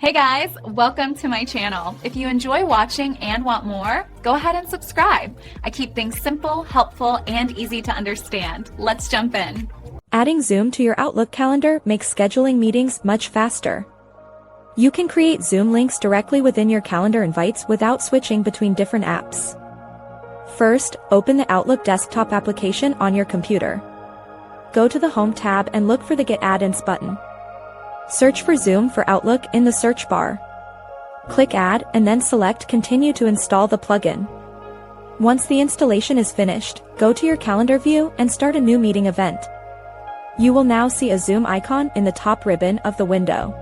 Hey guys, welcome to my channel. If you enjoy watching and want more, go ahead and subscribe. I keep things simple, helpful, and easy to understand. Let's jump in. Adding Zoom to your Outlook calendar makes scheduling meetings much faster. You can create Zoom links directly within your calendar invites without switching between different apps. First, open the Outlook desktop application on your computer. Go to the Home tab and look for the Get Add-ins button. Search for Zoom for Outlook in the search bar. Click Add and then select Continue to install the plugin. Once the installation is finished, go to your calendar view and start a new meeting event. You will now see a Zoom icon in the top ribbon of the window.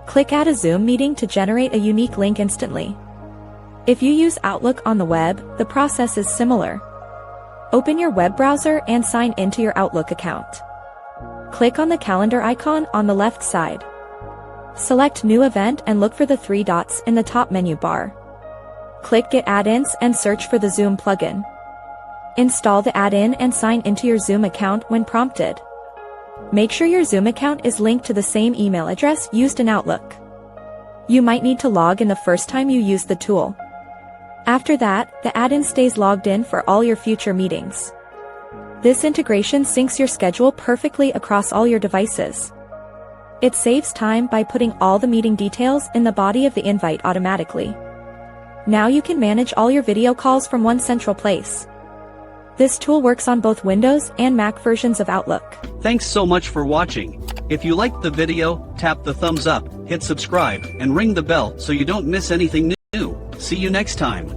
Click Add a Zoom meeting to generate a unique link instantly. If you use Outlook on the web, the process is similar. Open your web browser and sign into your Outlook account. Click on the calendar icon on the left side. Select New Event and look for the three dots in the top menu bar. Click Get Add-ins and search for the Zoom plugin. Install the add-in and sign into your Zoom account when prompted. Make sure your Zoom account is linked to the same email address used in Outlook. You might need to log in the first time you use the tool. After that, the add-in stays logged in for all your future meetings. This integration syncs your schedule perfectly across all your devices. It saves time by putting all the meeting details in the body of the invite automatically. Now you can manage all your video calls from one central place. This tool works on both Windows and Mac versions of Outlook. Thanks so much for watching. If you liked the video, tap the thumbs up, hit subscribe, and ring the bell so you don't miss anything new. See you next time.